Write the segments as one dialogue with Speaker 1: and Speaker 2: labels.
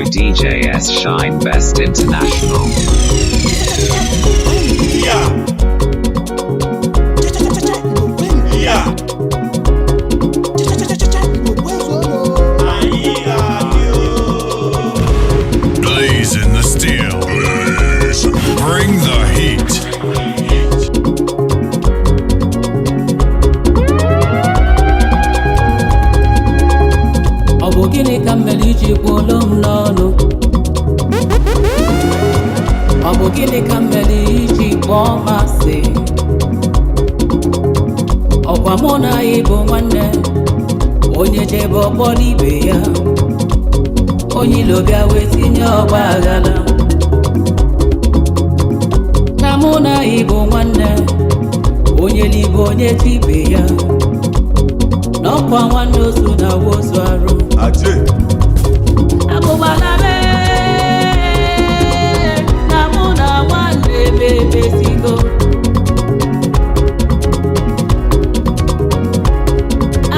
Speaker 1: boy DJ S Shine Best International.
Speaker 2: Yeah. Yeah.
Speaker 3: Blazing the steel. Bring the heat.
Speaker 4: Ọ bụ gịnị ka m mere iji kwuolu m n'ọnụ? Ọ bụ gịnị ka m mere iji kpọọ m asị? Ọkwa mụ na ya bụ nwanne, onye jebe ọkpọ n'ibe ya, onye ilo bịa wee tinye ọgba aghara. Na mụ na ya bụ nwanne, onye libe onye tibe ya, n'ọkwa nwanne ozu na wozu arụ. Abụgbala na mụ na nwanne mebesigo.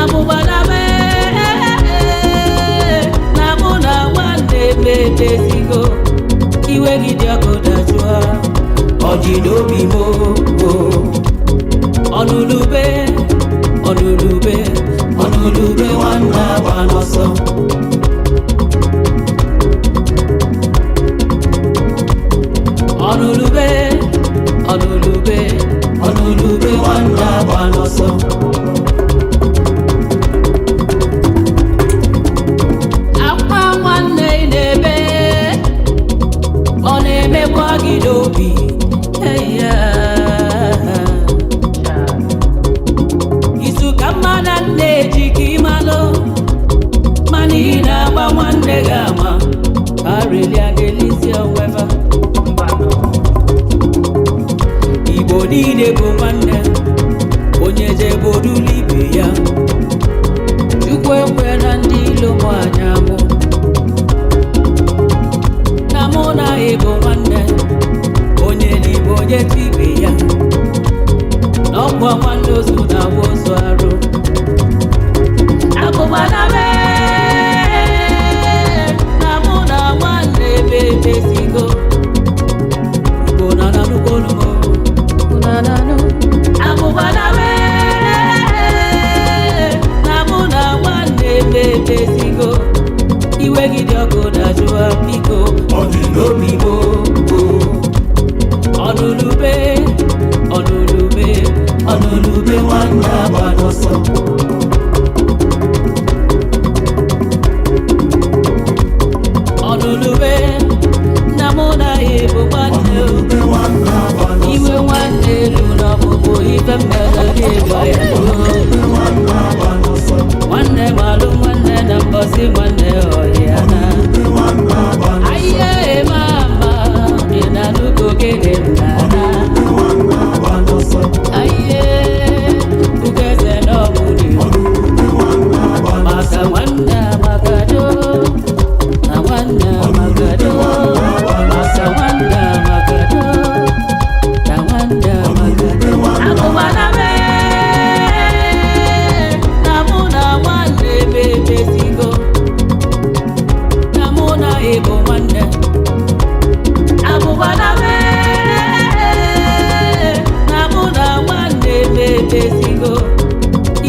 Speaker 4: Abụgbala na mụ na nwanne mebesigo. Iwe gị dị ọkụ dajụa, ọ dị n'obi m ọnụlube ọnụlube ọnụlube nwanne agba n'ọsọ. Ọnụlube ọnụlube ọnụlube nwanne agba n'ọsọ. Akwa nwanne na-ebe, ọ na-emekwa gị n'obi. Izu ka mmadụ na-eji ka ịmalụ, mana ị na-agba nwanne gị ama, karịrị a ga-elisi onweba. Igbo niile bụ nwanne, onye jebe orulu ibe ya. Chukwu ekwe na ndị ilo mụ anya mụ. Na mụ na ya bụ nwanne, onye libe onye tibe ya, n'ọkwa nwanne ozu na wozu arụ. Abụgbala na mụ na nwanne mebesigo. Igbo na nanụkwonumo unananụ. Abụgbala na mụ na nwanne mebesigo. Iwe gị dị ọkụ dajụa biko, ọ dị n'obi m. Ọnụlube ọnụlube ọnụlube nwanne agba n'ọsọ. Ọnụlube na mụ na ya bụ nwanne, iwe nwanne elu na ọbụbụ ife mmele ga-egba ya. Nwanne malụ nwanne na mbọsị nwanne ọhịa na ahịa eme ama dị na nnukwu ogene nna na ahịa ugeze na ọbụdị maka nwanne amagado na nwanne amagado, maka nwanne amagado na nwanne amagado. Abụgbala na mụ na nwanne mebesigo. Na mụ na ịbụ nwanne. Abụgbala na mụ na nwanne mebesigo.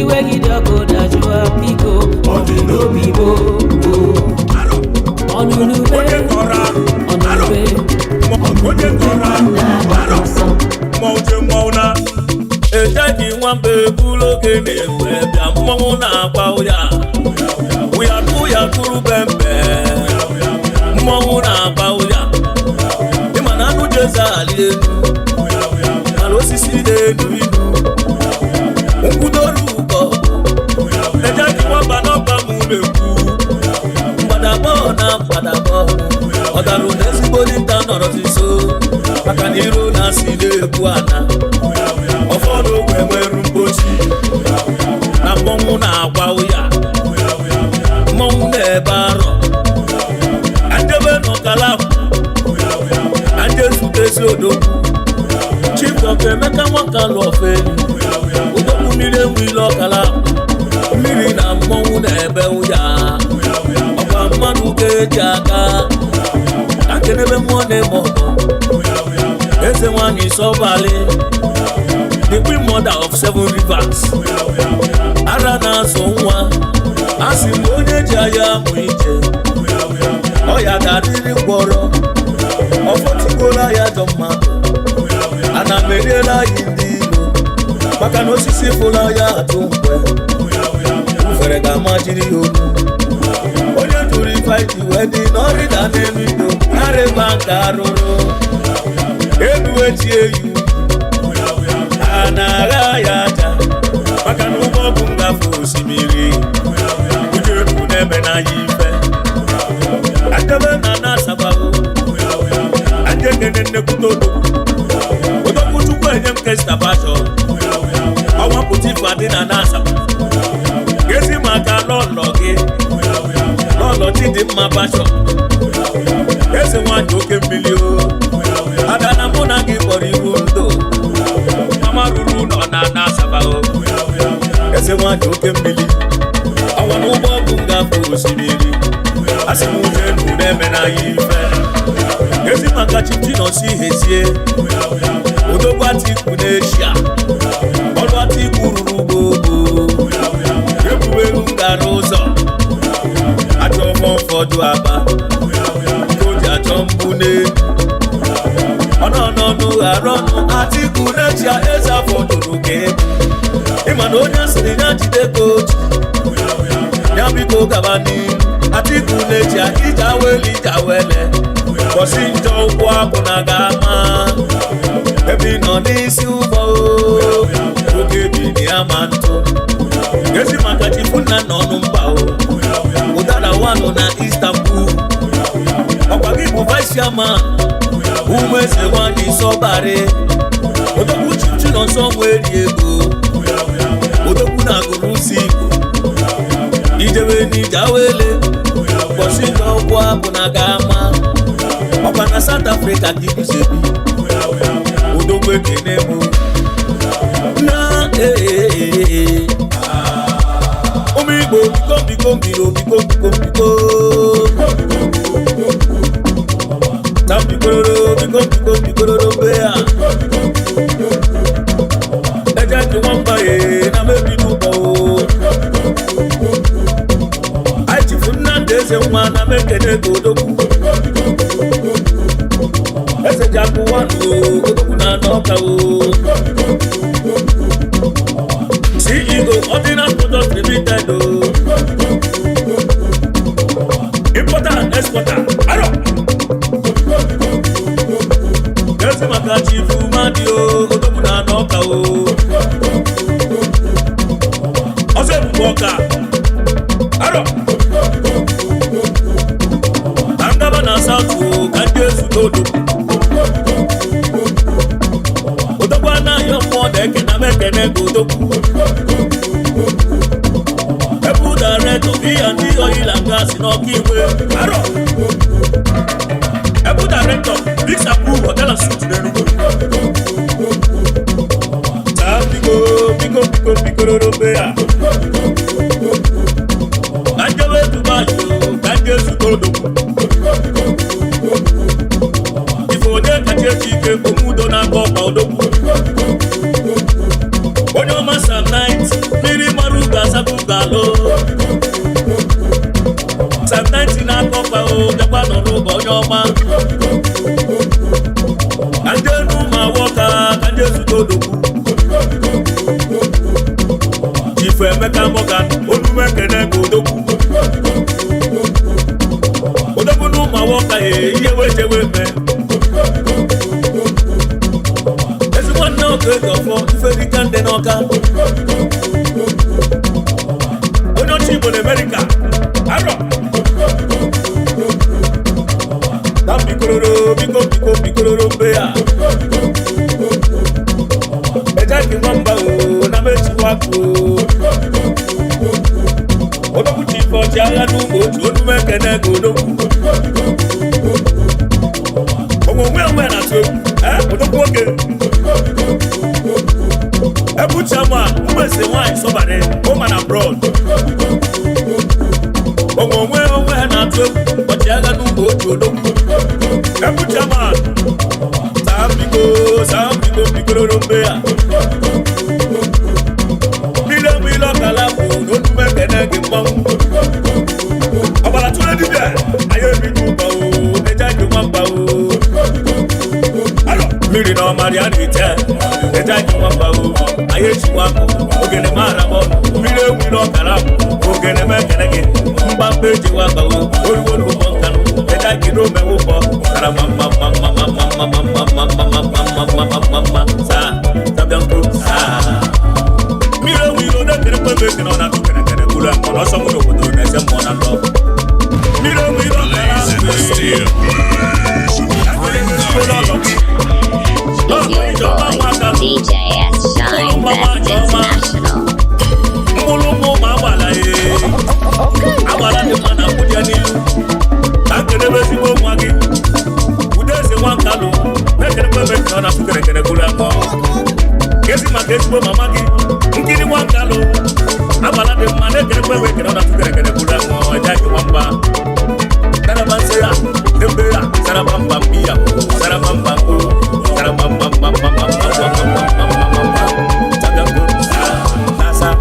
Speaker 4: Iwe gị dị ọkụ dajụa biko, ọ dị n'obi m. Ọnụlube ọnụlube
Speaker 5: ejeghị nwamba ebulu oge na-enwe bịa mmọnwụ na-agba ụya ụya ụya tụrụ bembe. Mmọnwụ na-agba ụya ịma na anụ jeze ali elu, mana osisi na-elu ilu nkwudoru ụkọ. Ejeghị nwamba n'ọba m na-ekwu mgbadabọ na mgbadabọ. Ọdarụ na ezigbo dinta nọrọzi nso, maka na iro na-asị na-ekwu ana. Ụfọdụ ogwe nwere mgbochi na mmọnwụ na-agwa ụya. Mmọnwụ na-ebe arọ andebe n'ọkala andezutezi odogwu. Chief of Emeka Nwakalụ Ofeli, odogwu mmiri enwile ọkala mmiri na mmọnwụ na-ebe ụya. Ọkwa mmadụ ga-eji si aga na kenebe mmụọ na-eme ọgọ eze nwanyị Sọbalị the queen mother of 7 rivers ara na-azụ nwa asị m onye ji anya amụ ije ọ ya ga-adịrị mkpọrọ ọfọtigbola ya jọ mmadụ ana m eriela anyị ndị ilo maka na osisi fụla ya atụ mgbe ufere ga-amajiri ya okwu onye tụrụ ifaiti wee dị n'ọrịda n'elu ido karịba nke arụrụ elu echi eyu a na-agha ya aja maka na ụgbọ bụ ngafe osimiri ujeru na-eme n'anya ife adebe na na-asabago ajekene nnekwute odogwu chukwu enye m kesta bashọ ọnwa pụta ife adị na na-asaba gezi maka lọlọ gị lọlọ Chidimma bashọ eze nwanyị oke mmiri o adana mụ na gị kpọrọ ihu ndụ mama ruru ụlọ na na-asaba o eze nwanyị oke mmiri ọnwa na ụgbọ bụ ngafe osimiri asị m ujenu na-eme n'anya ife ezi maka chipchinosi hezie odogwu Atiku n'Eshia ọrụ Atiku ruru gbogbo ebuberu ngara ụzọ achọ ụfọdụ aba koji achọ mbụ n'elu ọnọnọnụ ghara ọnụ Atiku n'Eshia eze afọ tụrụ ka ebu ịma na onye sịrị ya jide koji ya biko gaba n'ihu Atiku n'Eshia ije awele ije awele bọsi njọ ụkwụ akwụ na ga-ama ebe ị nọ n'isi ụgbọ oge bini ama ntụ ezi maka Chifunna nọ n'mba ụdara wanụ na Istanbul ọkwa gị bụ vice chairman ụmụ eze nwanyị Sọbalị odogwu chichi nọ nsọ nweri ego odogwu na agụrụ ụzọ Igbo ijewe n'ije awele bọsi njọ ụkwụ akwụ na ga-ama ọkwa na South Africa ka iguzebi odogwu ekene mụ na ụmụ Igbo biko na bikororo be ya eje ndị nwamba ye na mebi n'ụgbọ anyị Chifunna ndị eze nwa na mekene ka odogwu eze ji akụ nwanụ odogwu na n'ọka CEO Ordinary Products Limited importer and exporter aro eze maka Chifu Madi odogwu na n'ọka ọzọ ebubo ọka aro na ngaba na South ka ndị ezute odogwu anaghị mmụọ na-eke na mekene ka odogwu ebu director biya ndị oil and gas n'ọka igwe aro ebu director Big Sapu Hotel and Suites n'Enugu taa bikororo be ya ka njebe Dubai ka ndị ezute odogwu ife onye kacha echi ike omudo na-aga ọkpa odogwu onye ọma Sam Knight mmiri mara ugo asabụ galụ Sam Knight na-aga ọkpa jakwa nọ n'ụba onye ọma ka ndị enu ma wọka ka ndị ezute odogwu Chifu Emeka Morgan onumekene ka odogwu n'ụma wọka ihe wejewe mee ezigbo nne ọka eji ọfọ iferika ndị n'ọka onye ọcha Igbo na Amerika arọ na bikororo mbe ya ejeghị nwamba na mechiwakụ odogwu Chifu ọchịagha n'ugbo otu onumekene ka odogwu onwe na-atụ egwu odogwu oge ebu chairman ụmụ eze nwanyị Sọbalị home and abroad onwe ha na-atụ egwu ọchịagha koloro mbea Milo kalabu Don't make a neg bong Abala tule dibia Ayo mi tuba o Eja jumamba o Miri no mariani te Eja jumamba o Ayo chiwako Ogene marabo Milo kalabu Ogene mekenege Mbambe jiwaba o Olu monkanu Eja kino me upo Sara mama Sa Tabianko Sa Miro da kere pebe kena na tu kene kula kono somu do kodo na se mona lo Miro
Speaker 3: Blaze in the steel. Bring the heat.
Speaker 6: Is your boy, DJ S. Shine Best International.
Speaker 5: Mulumo mawala Awala de mana kudia ni Takene besi bo mwagi Udese wankalo Mekere pebe kena na tu kene kula ko Kesi magesi bo mamagi Nkini wankalo Abala de mane kere kwewe kere ona tukere kere kula mo Ejaki wamba Sarabansea Dembea Sarabamba mbia Sarabamba ku Sarabamba Tabiango Nasa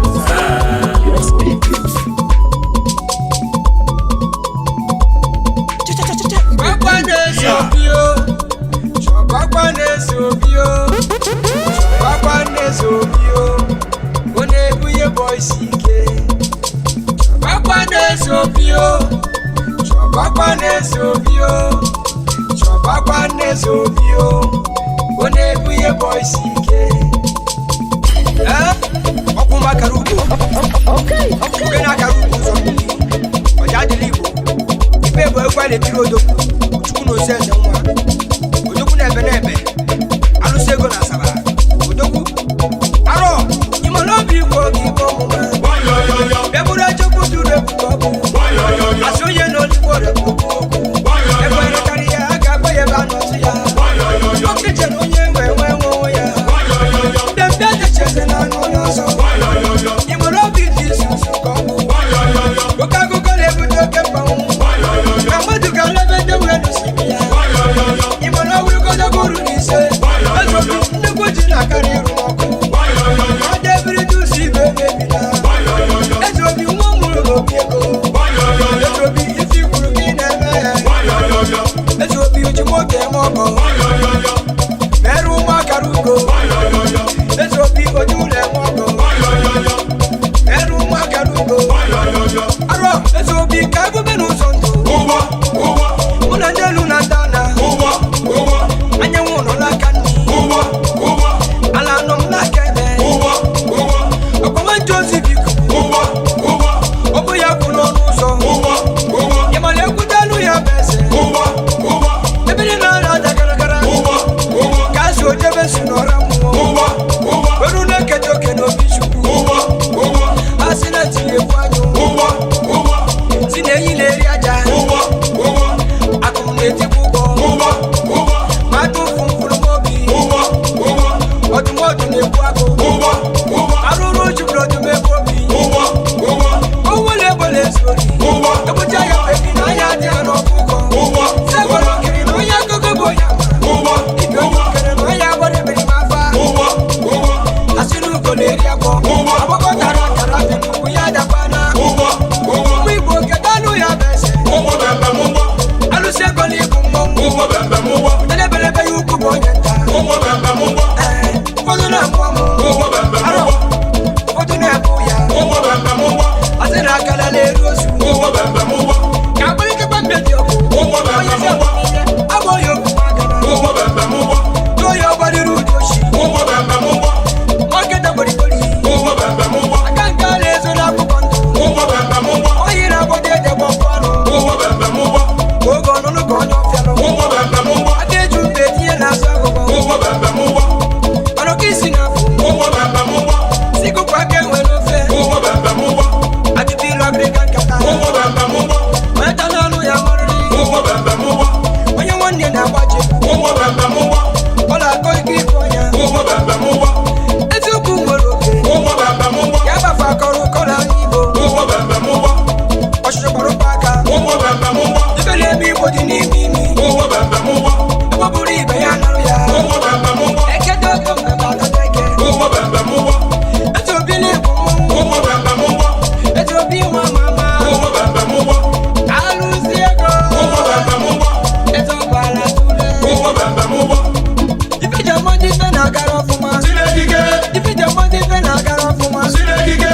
Speaker 2: gara ọfụma Chineke ifite mmadụ ife na-agara ọfụma Chineke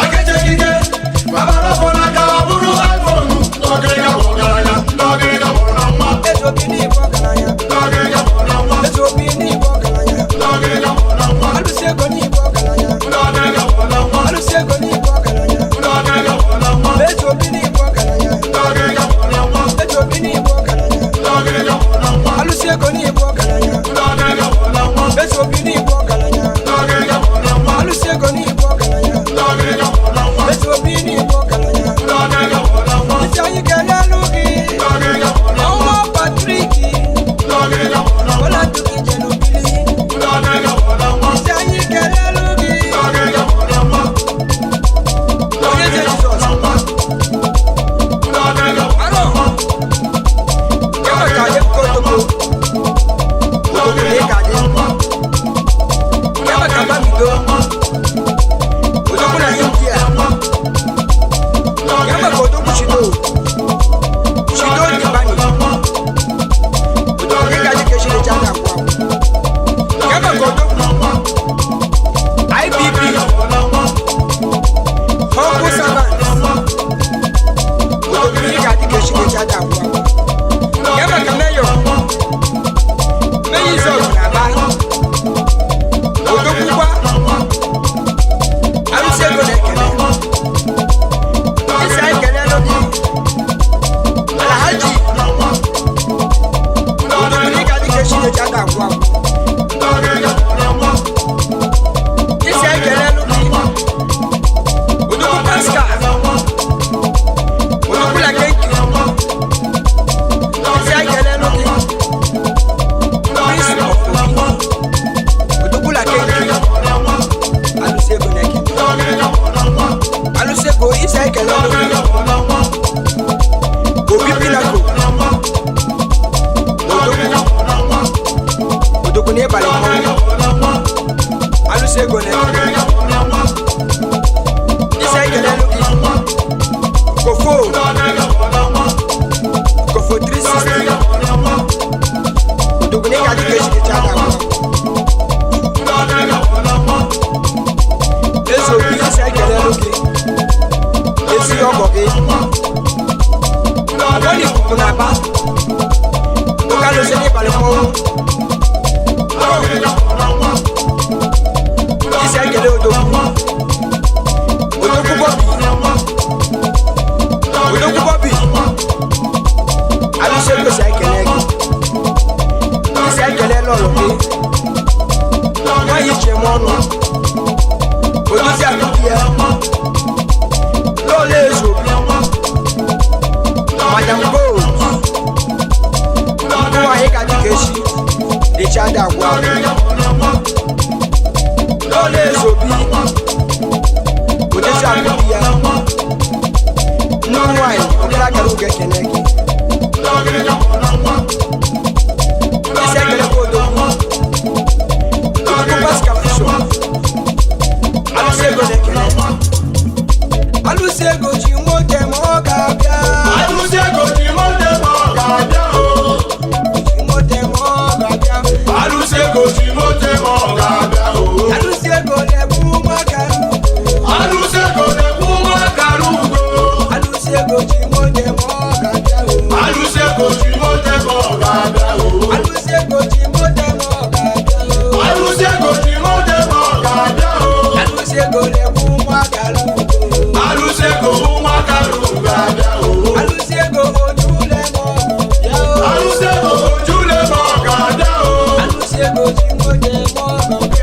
Speaker 2: akechekike babara fọna ka ọ bụrụ iPhone n'ọgịrịga bụ ọgaranya n'ọgịrịga bụrụ na mma ezobi n'igbo ọgaranya n'ọgịrịga bụrụ na mma ezobi n'igbo ọgaranya n'ọgịrịga bụrụ na mma alụsị ego n'igbo ọgaranya n'ọgịrịga bụrụ na mma alụsị ego n'igbo ọgaranya n'ọgịrịga bụrụ na mma ezobi n'igbo ọgaranya n'ọgịrịga bụrụ na mma ezobi n'igbo ọgaranya n'ọgịrịga bụrụ na mma alụsị ego n'igbo ọgaranya n'ọgịrịga bụrụ na mma ezobi n'igbo ọgaranya n'ọgịrịga bụrụ na mma alụsị ego n'igbo ọgaranya n'ọgịrịga bụrụ na mma ezobi n'igbo ọgaranya n'ọgịrịga bụrụ na mma isi anyị kelelu gị n'ọgịrịga bụrụ na mma ọnwa Patrick n'ọgịrịga bụrụ na mma ọla tuki jenubili n'ọgịrịga bụrụ na mma isi anyị kelelu gị n'ọgịrịga bụrụ na mma onye je Jizọs n'ọgịrịga bụrụ na mma kama ka anyị kotoko obodo ka anyị kama ka mamido odogwu na India kama ka odogwu Chido Dibani odogwu ka anyị kechiri jana kwa kama ka odogwu IBB Honku Saban odogwu ka anyị kechiri jana kwa kama ka Mayor Meyizor na Aba odogwu kwa alụsị ego na-ekele isi anyị kele n'obi Alhaji odogwu ka dịka Chineke aga agwụ agwụ isi anyị kele n'obi odogwu Pascal odogwu na Kenki isi anyị kele n'obi Prince of Obi odogwu na Kenki alụsị ego na-ekele alụsị ego isi anyị kele n'obi Obi Pinako odogwu n'ịbalị mmọnwụ alụsị ego na-ekele isi anyị kele n'obi Kofo 360 odogwu n'ịga dịka Chineke aga agwụ eze obi isi anyị kele n'obi ezi ọgọ gị ọgbọ n'ikuku na-aba oke alụsị n'ịbalị mmọnwụ isi anyị kele odogwu Bobby alụsị ego si anyị kele gị isi anyị kele lọlọ gị nwaanyị jem ọnụ odozi akụkụ ya lọla ezu Madam Gold nwaanyị ka dịka echi dịcha dị agwa lọla ezu obi odozi akụkụ ya nnukwu nwaanyị okere akara oge ekele gị isi ekele bụ odogwu Pascal Fisho alụsị ego na-ekele alụsị ego ji nwoke ma ọ ga-abịa alụsị ego ji nwoke ma ọ ga-abịa ji nwoke ma ọ ga-abịa alụsị ego ji nwoke ma ọ ga-abịa alụsị ego na-egbu ụmụaka alụsị ego na-egbu ụmụaka ugo alụsị ego ji nwoke ma ọ ga-abịa alụsị ego ji nwoke ma ọ ga-abịa alụsị ego ji nwoke ma ọ ga-abịa alụsị ego ji nwoke ma ọ ga-abịa alụsị ego na-egbu ụmụaka ugo alụsị ego ụmụaka ga-abịa alụsị ego ojule ma ọ ga-abịa alụsị ego ojule ma ọ ga-abịa alụsị ego ji nwoke ma ọ ga-abịa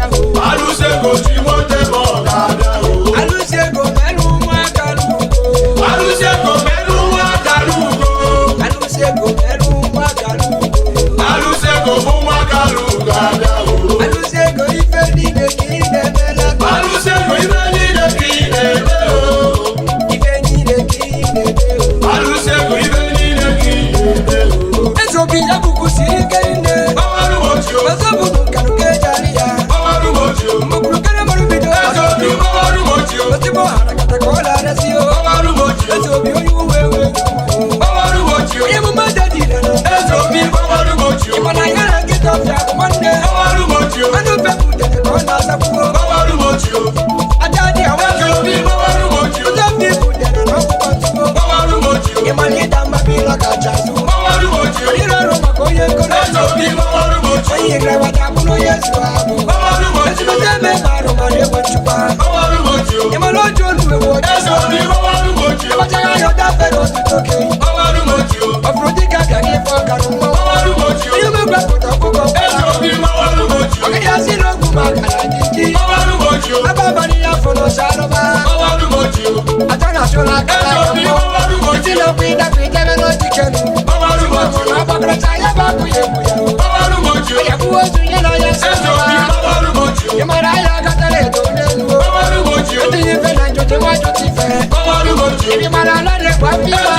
Speaker 2: Ọjọ́ yóò dá fẹ́rẹ̀ oṣù tókè. Ọwọ́rú mojú. Ọ̀fùrùdí gàgà ní fọ́ọ̀kàrù mọ́. Ọwọ́rú mojú. Inú mi gbẹ kùtà púpọ̀. Èso bí ọwọ́rú mojú. Ọ̀gẹ́dẹ́ sí lóògùn màkàrà jíjí. Ọwọ́rú mojú. Abábá ni àfọ̀nà ṣàlọ́bà. Ọwọ́rú mojú. Àtọ́nà ṣọlá kàrà mọ́. Èso bí ọwọ́rú mojú. Ìtìlọ̀ pín dàpín tẹ́lẹ̀ lọ́jì kẹnu. Ọwọ́rú mojú. Ọ̀bọ̀kọ̀rọ̀ táyà bá kúyẹ̀kúyẹ̀ o. Ọwọ́rú mojú. Ẹ̀yẹ̀kú oṣù yẹn lọ yẹ sẹ́yìn. Èso bí ọwọ́rú mojú. Ìmọ̀ràn ayọ̀ akátẹ́lẹ̀ tó lẹ́nu o. Ọwọ́rú mojú. Ètò yìí fẹ́ náà jòjì wájú ti fẹ́. Ọwọ́rú mojú. Ìmọ̀ràn aládé wà fi wá.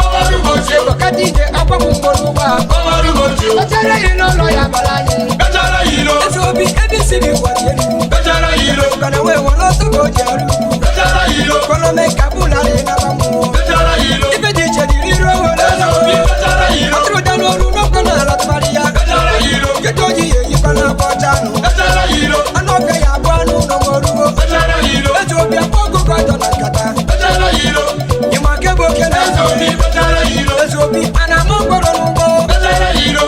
Speaker 2: Ọwọ́rú mojú. Ìbọ̀kátì jẹ agbọ́gbọ̀gbọ̀lù wa. Ọwọ́rú mojú. Ọjọ́rẹ́ yìí ló lọ yà bàlá ni. Ọjọ́rẹ́ yìí ló. Èso bí ABC ni wà yẹnu. Ọjọ́rẹ́ yìí ló. Kànáwé wọn lọ sókò jẹrú. Ọjọ́rẹ́ yìí ló. Kọ́lọ́mẹ́ kábùlà rẹ̀ nàbà mú. Ọjọ́rẹ́ yìí ló. Ìbejì jẹ̀dì rírọ̀ wọ lọ́sọ̀. Ọjọ́rẹ́ yìí ló. Ọtúrò dáná olú lọ́kàn náà látàríyá. Ọjọ́rẹ́ yìí ló. Kéjọ́ yìí èyí kan náà bọ́ jánu. Ọjọ́rẹ́ yìí ló. Anọ́kẹ́ yà bọ́ àánú lọ́mọ olúwo. Ọjọ́rẹ́ yìí ló. Èso bí akọ́kọ́ kọ́tọ̀ nà kàtà. Ọjọ́rẹ́ yìí ló. Ìmọ̀ kébò kẹ́lẹ́. Èso bí ọjọ́rẹ́ yìí ló. Èso bí ànàmọ́ gbọ́dọ̀ ló ń bọ̀. Ọjọ́rẹ́ yìí ló.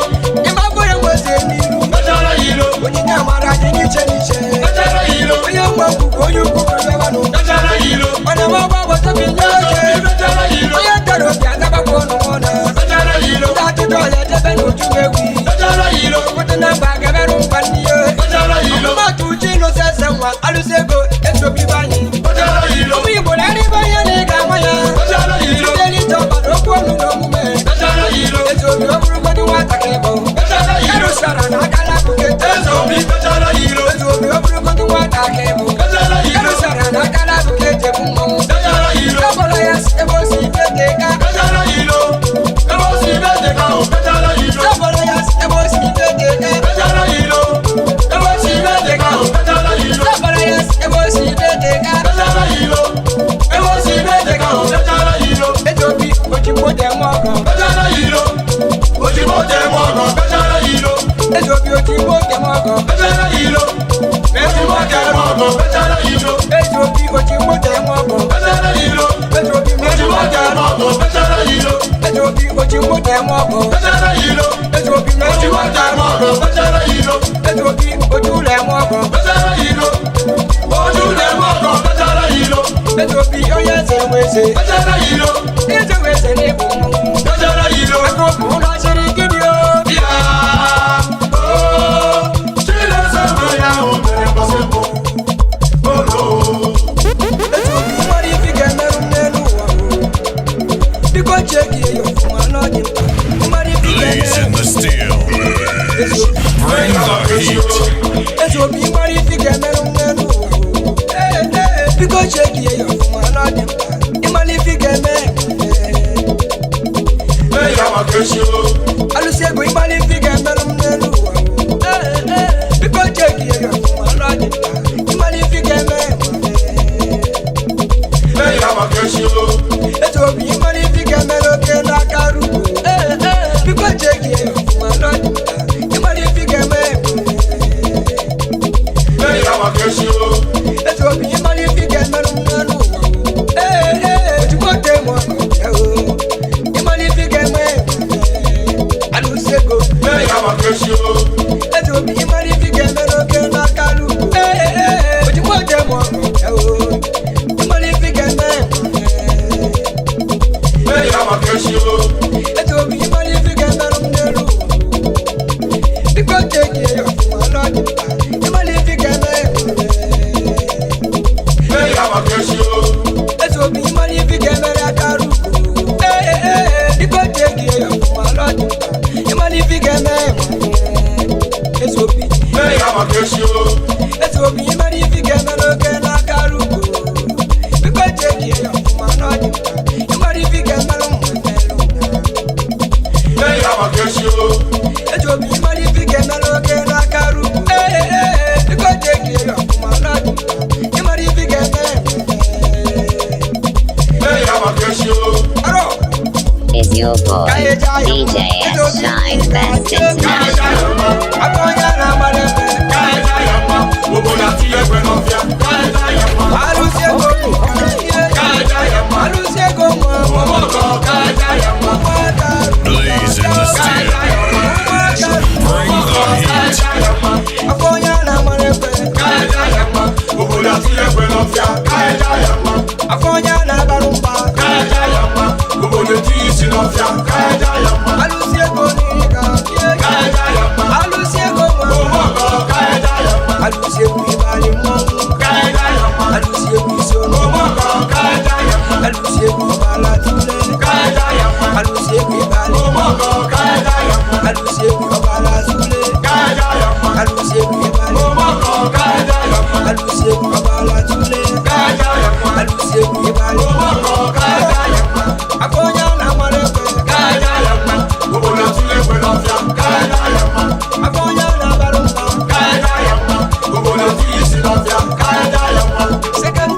Speaker 2: Ìmọ̀ gbọ́dọ̀ wọ ṣe nílùú. Ọjọ́rẹ́ yìí ló. Onyinye amara dị n'iche n'iche. Ọjọ́rẹ́ yìí ló. Onye nwe nkwukwu onye ukwu kọjọbanụ. Ọjọ́rẹ́ yìí ló. Onye nwe ọgba ọgbọtọ bi nye oke. Ọjọ́rẹ́ yìí ló. Onye ntara obi adabakwa ọnụ mọna. Ọjọ́rẹ́ yìí ló. Ndị atụtụ ọya edebe n'oju ewi. Ọjọ́rẹ́ yìí ló. Kwụtụ na mba gaberụ mba n'ihe. Ọjọ́rẹ́ yìí ló. Mmadụ uche ịnụsị eze nwa alụsị ego esobi banyị. Ọjọ́rẹ́ yìí ló. Ụmụ Igbo na-eribe ihe na ịga ama ya. Ọjọ́rẹ́ yìí ló. Site n'ite ọbara okwu ọnụ n'omume. Ọjọ́rẹ́ yìí ló. Esobi ọ bụrụgodị nwatakịrị bụ. Ọjọ́rẹ́ yìí ló. Erusara na akala bukete. Esobi ọjọ́rẹ́ yìí ló. Esobi ọ bụrụgodị nwatakịrị bụ. Ọjọ́rẹ́ yìí ló. Erusara na akala bukete bụ mmọnwụ. Ọjọ́rẹ́ yìí ló. Ọbụla ya si ebe o si bete ka. Ọjọ́rẹ́ yìí ló. Ebe o si bete ka o. Ọjọ́rẹ́ yìí ló. Ọbụla ya si ebe o si bete ka. Ọjọ́rẹ́ yìí ló. Ebe o si bete ka o. Ọjọ́rẹ́ yìí ló. Ọbụla ya si ebe o si bete ka. Ọjọ́rẹ́ yìí ló. Ebe o si bete ka o. Ọjọ́rẹ́ yìí ló. Ejobi ojimbo dem ọgọ. Ọjọ́rẹ́ yìí ló. Ojimbo dem ọgọ. Ọjọ́rẹ́ yìí ló. Ejobi ojimbo dem ọgọ. Ọjọ́rẹ́ yìí ló. Ojimbo dem ọgọ. Ọjọ́rẹ́ yìí ló. Ejobi ojimbo dem ọgọ. Ọjọ́rẹ́ yìí ló. Ejobi ojimbo dem ọgọ. Ọjọ́rẹ́ yìí ló. Ejobi ojimbo dem ọgọ. Ọjọ́rẹ́ yìí ló. Ejobi ojimbo dem ọgọ. Ọjọ́rẹ́ yìí ló. Ejobi ojúlẹ̀ ọgọ. Ọjọ́rẹ́ yìí ló. Ojúlẹ̀ ọgọ. Ọjọ́rẹ́ yìí ló. Ejobi onye eze nweze. Ọjọ́rẹ́ yìí ló. Eze nweze n'ịbụ mmọnwụ. Ọjọ́rẹ́ yìí ló. Akụkụ ụlọ chiri gịnị o? Ya o. Chineke nwe ya o mere mbọsị mbụ. Olo. Ejobi nwere ife ga-emerụ m n'elu ụwa o. Biko cheki ya ọfụma n'ọdị mkpa. Nwere ife
Speaker 3: Blaze in
Speaker 2: ga-emerụ
Speaker 3: the steel. Bring the heat.
Speaker 2: Ejobi nwere ife ga-emerụ m n'elu ụwa o. Biko cheki ya ọfụma n'ọdị mkpa. Ịmara ife ga-emerụ alụsị ego ịgbali ife ga-emerụ m n'elu ụwa biko cheki ya ọfụma n'ọdị mkpa ịmara ife ga-emerụ etu obi ịmara ife ga-emerụ oke n'aka rugo biko cheki ya ọfụma n'ọdị mkpa ịmara ife ga-emerụ etu obi ịmara ife ga-emerụ m n'elu ụwa ojugbo tem ọgọ ịmara ife ga-emerụ alụsị ego etu obi ịmara ife ga-emerụ oke n'aka rugo ojugbo tem ọgọ ịmara ife ga-emerụ etu obi ịmara ife ga-emerụ m n'elu biko cheki ya ọfụma n'ọdị mkpa ịmara ife ga-emerụ etu obi ịmara ife ga-emerụ aka rugo biko cheki ya ọfụma n'ọdị mkpa ịmara ife ga-emerụ etu obi ịmara ife ga-emerụ oke n'aka rugo biko cheki ya ọfụma n'ọdị mkpa ịmara ife ga-emerụ etu obi ịmara ife ga-emerụ oke n'aka rugo biko cheki ya ọfụma n'ọdị mkpa ịmara ife ga-emerụ
Speaker 6: Is your boy DJ S Shine Best International?
Speaker 2: egwu ịbalị mmọnwụ alụsi egwu isi ọnụ alụsi egwu ọbala tule alụsi egwu ịbalị alụsi egwu ọbala tule alụsi egwu ịbalị alụsi egwu ọbala tule alụsi egwu ịbalị akọnya na mara ekwe akọnya na bara mba second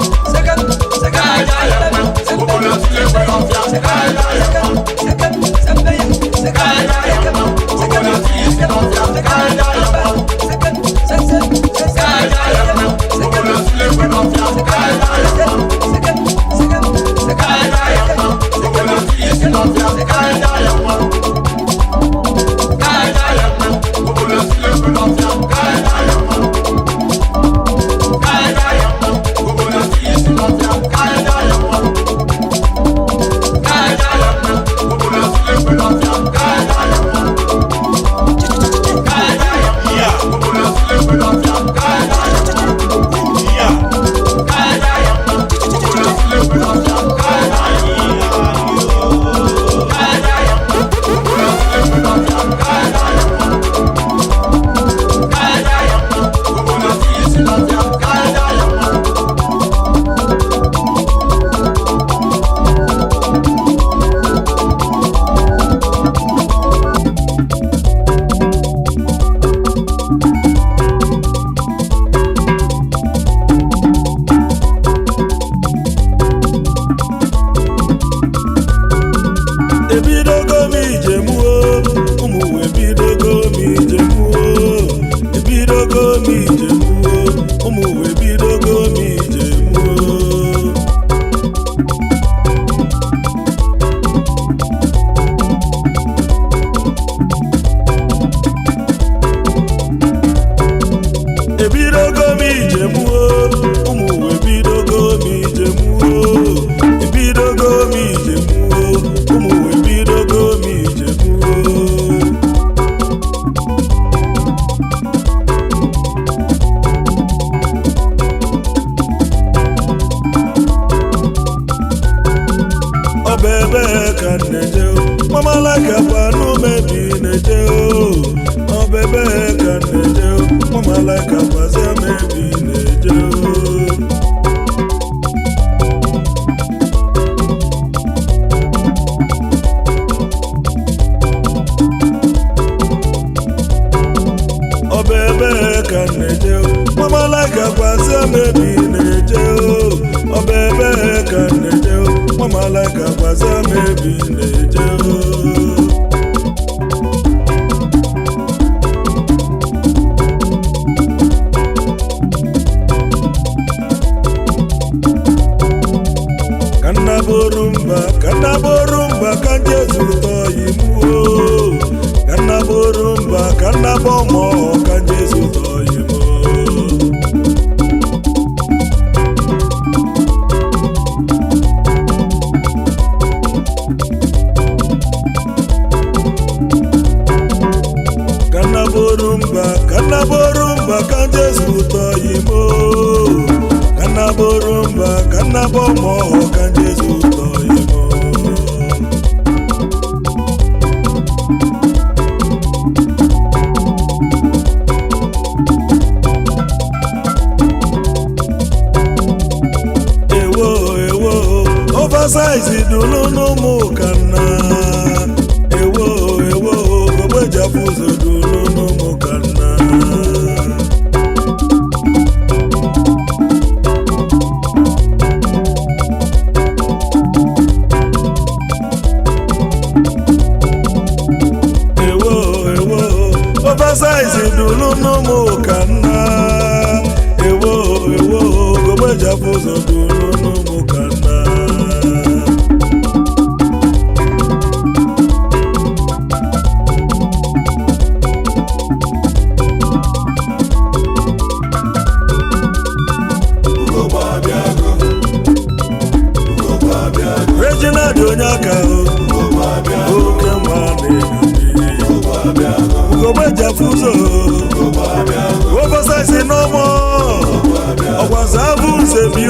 Speaker 7: Oversize no more.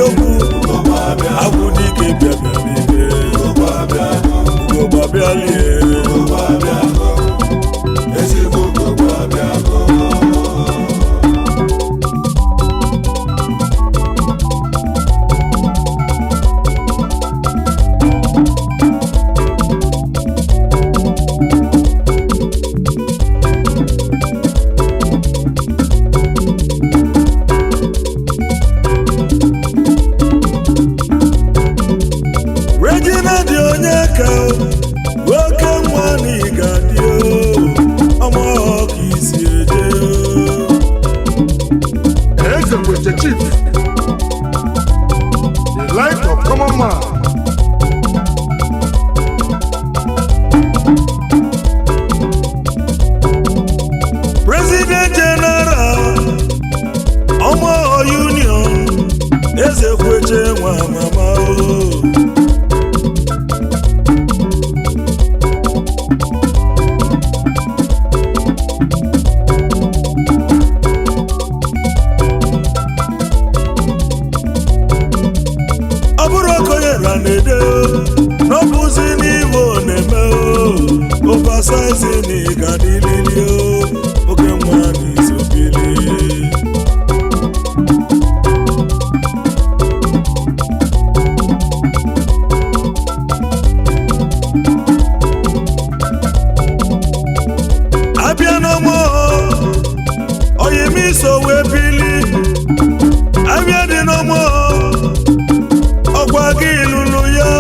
Speaker 5: okwu agwụ dike bịa n'ike ugogbe abịalie Regina dị onye ka nwoke nwa n'ịga dị ọma ọka isi eje
Speaker 2: Eze Kweche Chief, the light of common man.
Speaker 5: President General ọma Union Eze Kweche nwa mama ọ bụrụ okonye ra na-ede n'ọbụzi n'Igbo na-eme oversize n'ịga n'ilili oke nwa n'izobili abịa n'ọmụ oyimiso wee bili abịa dị n'ọmụ ọgwa gị lụrụ ya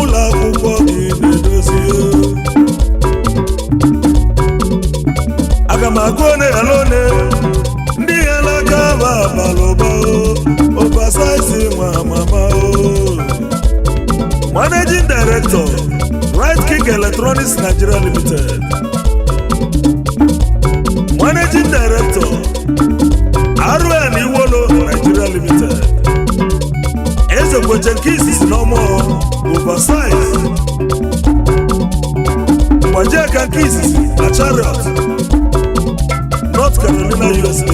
Speaker 5: ụlọ akwụkwọ gị na-edozi aga m agụ one ya n'one ndị ya n'aka ba abalụba oversize nwa mama Managing Director Right Kick Electronics Nigeria Limited Managing Director RN Iwolo Nigeria Limited Eze Kweche nke izizi n'ọmụ oversize Mwajeka nke izizi na Chariot North Carolina USA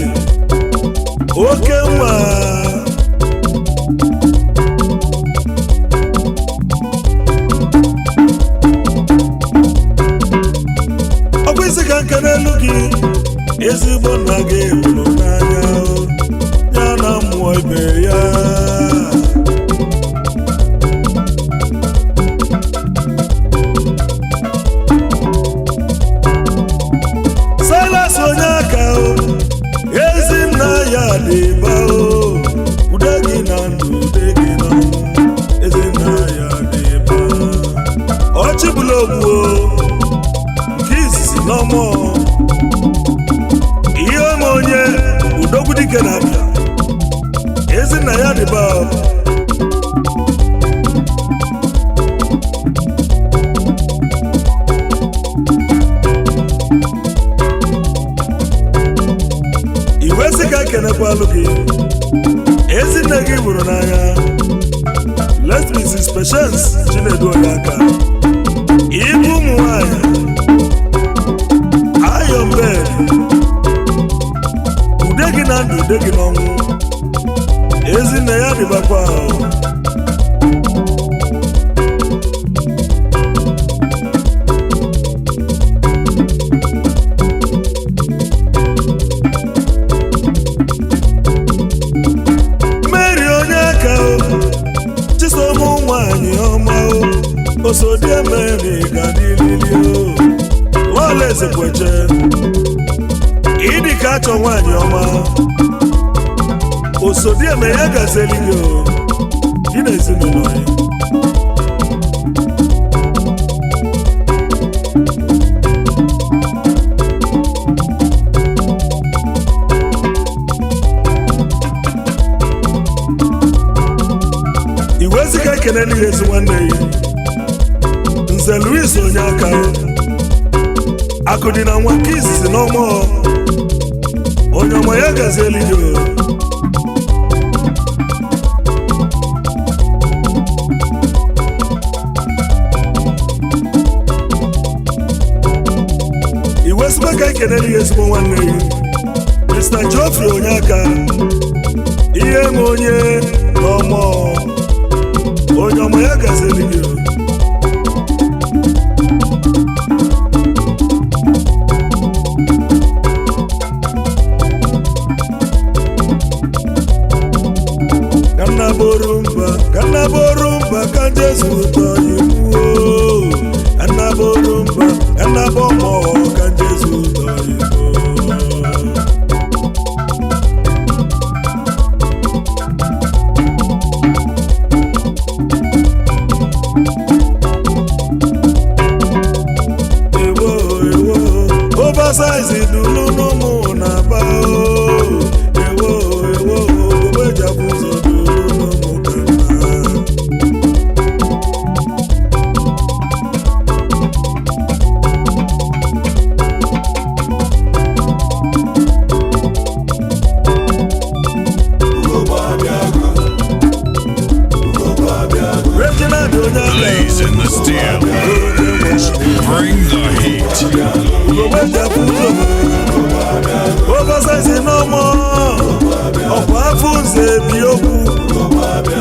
Speaker 5: oke nwa ọkwa isi ka nke n'elu gị ezigbo nna gị hụrụ n'anya ya na mmụọ ibe ya Silas onye aka ezi nna ya dị ba ude gị na ndụ ude gị na ọnwụ ezi nna ya dị ba ọchịbụla ogbu nke izizi n'ọmụ ihe ọma onye udogwu dike na-abịa ezi nna ya dị ba iwe sị ka ekenekwalụ gị ezi nne gị hụrụ n'anya let Mrs. Patience Chinedu onye aka ibu ụmụ nwanyị Iron Bed ude gị na ndụ ude gị n'ọnwụ ezi nne ya dịbakwa Mary onye aka Chisom nwanyị ọma osodieme n'ịga n'ilili Lọla Eze Kweche ịdị ka achọ nwanyị ọma osodieme ya gazeli gị gị na ezinụlọ ya iwezika ekene n'ihe ezi nwanne ya Nze Louis onye aka akụ dị na nwa nke izizi n'ọmụ onye ọma ya gazieli gị iwezika ka ekene n'ihe ezigbo nwanne ya Mr. Geoffrey onye aka ihe m onye
Speaker 7: gazeli gị Kana borumba kan Jesu to yimu Kana borumba kana bomo kan Jesu to yimu Oversize dulu no mo na ba ewo obeja buzo
Speaker 3: Blazing the steel. Bring the heat.
Speaker 7: Oversize no more. Ọ̀pọ̀ afúnṣe bí ó kú.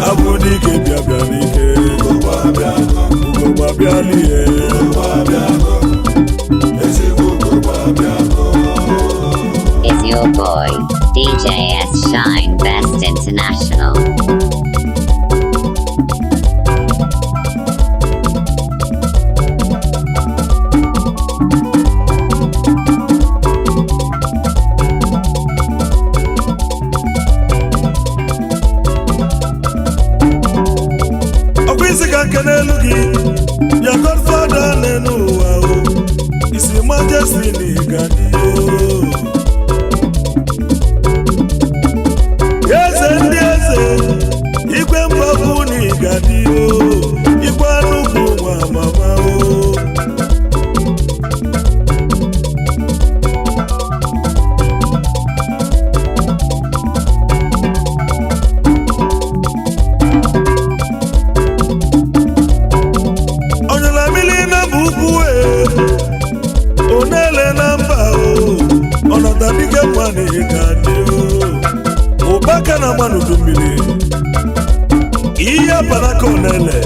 Speaker 7: Abúdíkè bíabíà níkè. Gbogbo abíálì ẹ̀.
Speaker 6: Is your boy, DJ S Shine Best International.
Speaker 7: Your Godfather nenu wao, His Majesty ni gadio. Yeze, igwe mbabu ni gadio, igwe nuku wa mama o. Onele namba o, ọnọdabike mwane gani o. Ụbaka na manu dumbili, iya panaka onele.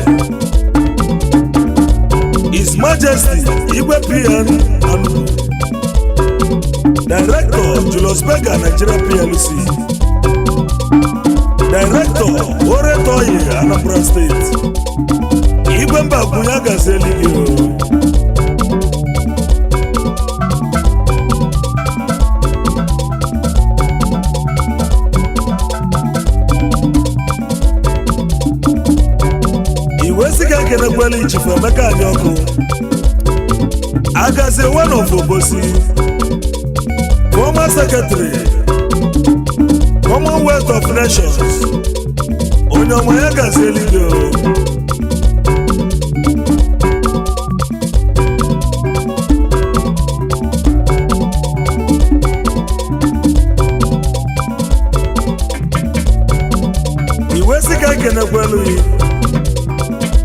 Speaker 7: His Majesty Igwe PN Anu, Director Julius Berger Nigeria PLC, Director Oretoye Anambra State, Igwe Mbakwunya Gazeli o. Kenekweli Chief Emeka Anyoku Agaze one of Obosi, former Secretary Commonwealth of Nations Onyomoya Gazeligo Iwesika Kenekweli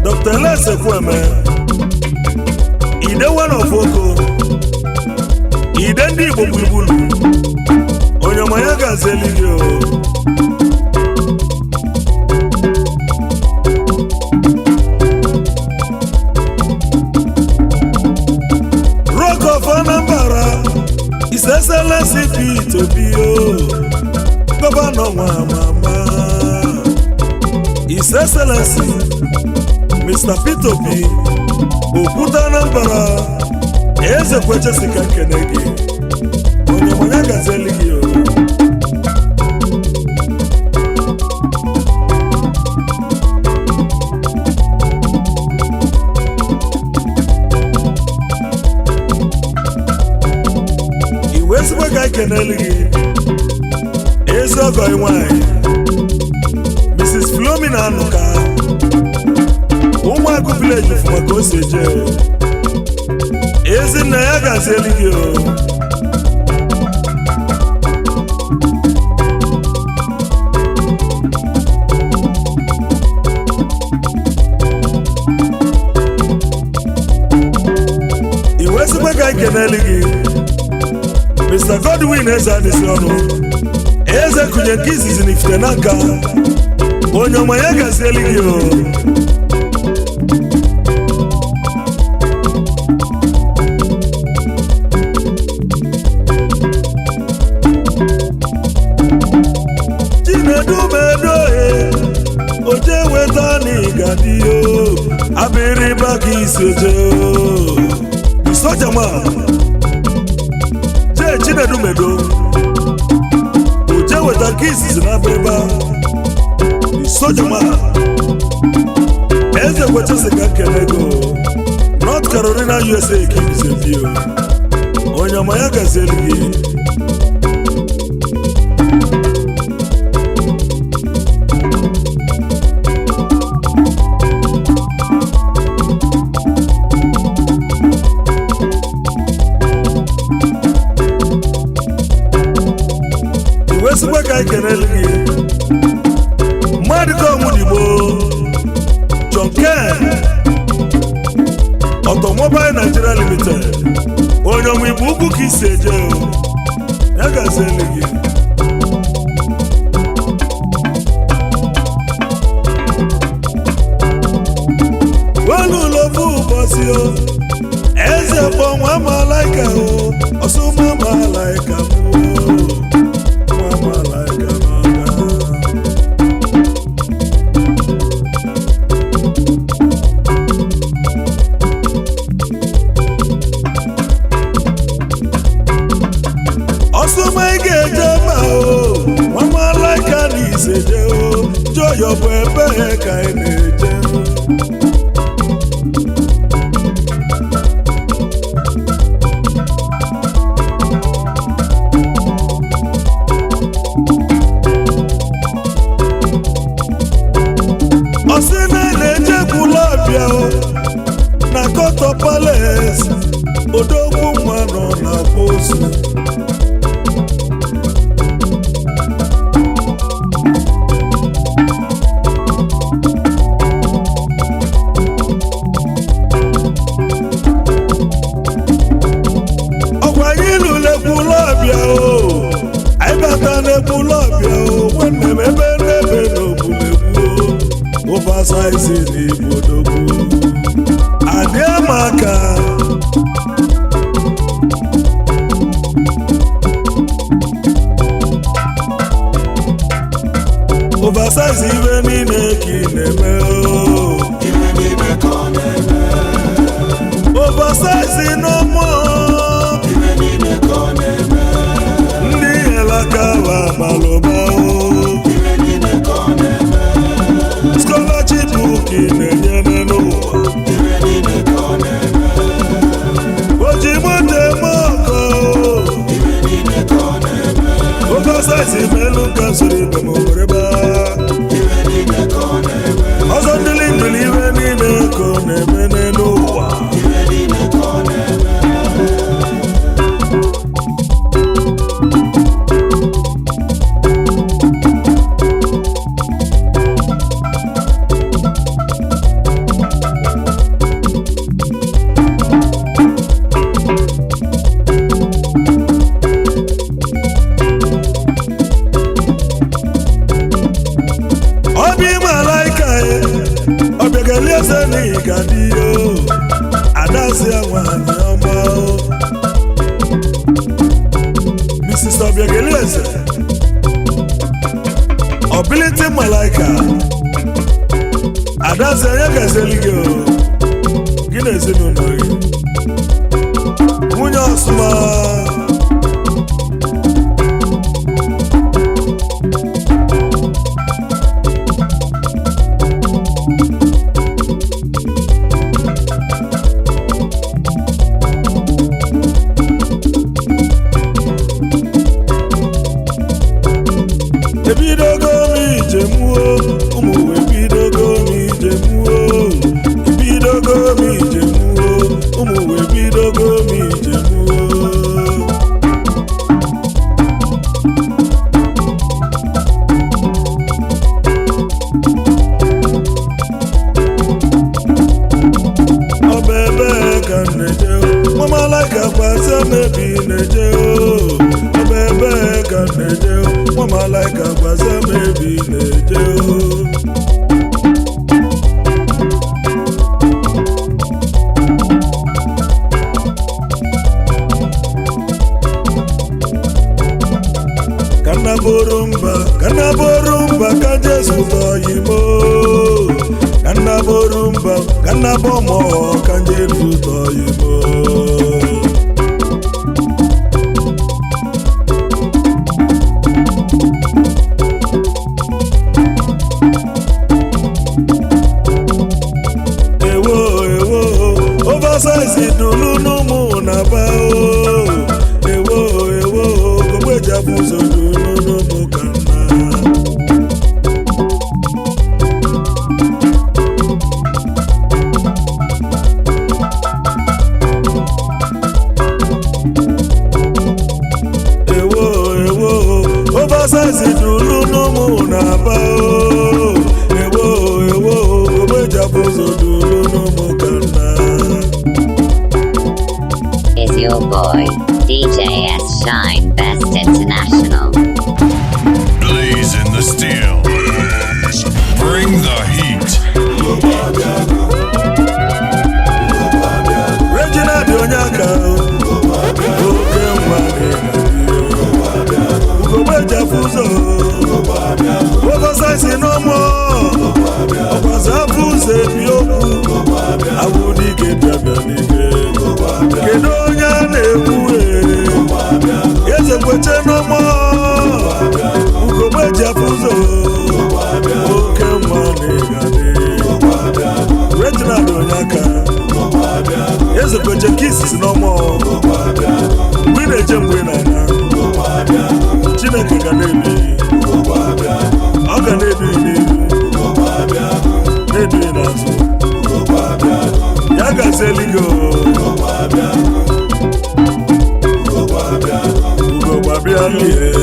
Speaker 7: Dr. Lese Kweme Ide one of Oko Ide ndi Igbo Bulbulu Onyomoya Gazeligo Rock of Anambra His Excellency Peter Obio Governor Mama His Excellency Mr. Peter Obi Okuta Anambra Eze kweche sika kenegi Onyomoya Gazeli yo Iwezwe ga keneli Eze ogo iwai Mrs. Flomina Anuka Ụmụagụ village fụma ka o si eje Ezinna ya Gazeli gị o Iwezigbo ka ikeneli gị Mr. Godwin Eze Adịsị ọnụ Eze kụnye nke izizi n'ifite n'aka Onyomoya Gazeli gị o Chinedumedo oje weta n'Igadiyo abịrịba ka isi oje Soja man Jee Chinedumedo oje weta ka isi na abịrịba Soja man Eze kwechesi ka kelego North Carolina USA ka ibize bio onye ọma ya gazeli gị iwesikwa ka kelele gị mmadụ ka ọnwụdigbo John Ken Automobile Nigeria Limited onye ọmụ igbo ugwu ka isi eje ya gazeli gị welulobu ụbọchị eze kpọ nwa malaika ọsụma malaika nwa malaika ọsụma ị ga-eje ma nwa malaika na iseje joyo bụ ebe ka ị na-eje ọsị na-ejekwula ọbịa na Koto Palace odogwu nwa nọ na posu ọgwa anyị lụlekwula ọbịa anyị bata n'ekwula ọbịa nwanne m ebe n'ebe n'obulegbu oversize n'Igbo dogbu adịa maka oversize ibe niile ka ị na-eme oversize n'ọmụ ndị elaka wa malụba scholarship ka ị na-enyere n'ụwa oji moto eme ọkọ oversize melu ka soro ibe m wereba ọzọ ndịli ndịli ibe niile ka ọ na-eme n'ụwa obi malaika ọbịageli eze n'Igadiyo adasi nwanyị ọma Mrs. ọbịageli eze Ability malaika adasi onye gazeli gị gị na ezinụlọ gị nwunye ọsụma ebidogo m ijemuo ụmụ ebidogo m ijemuo ebidogo m ijemuo ụmụ ebidogo m ijemuo ọba ebe ka m na-eje nwa malaika gbazie mebi na-eje ọba ebe ka m na-eje nwa malaika gbazie mebi na-eje Kana borumba mba ka Jesu tọyimo kanna boru mba kanna bomo ka Jesu tọyimo oversize dunu numu na ba ewo gbogbo jabuzo dunu numu kanna ewo oversize dunu numu na ba ewo gbogbo jabuzo dunu numu kanna.
Speaker 6: Is your boy, DJ S Shine Best International.
Speaker 3: Blaze in the steel. Bring the heat.
Speaker 7: Regina Bionyaka, oke mwade Ugobe Jafuzo, oversize no more. Okwazafuze bioku, awudike biabianike. Kedonya na-ekwuhe eze kweche n'ọmọ Ugobe Jafuzo oke mma na-egade Reginald Onyaka eze kweche kisi n'ọmọ mgbe ị na-eje mgbe na-ana Chineke ga na-edu ọ ga na-edu n'ihu na-edu n'azụ ya ga-azeligo Ugo Babialie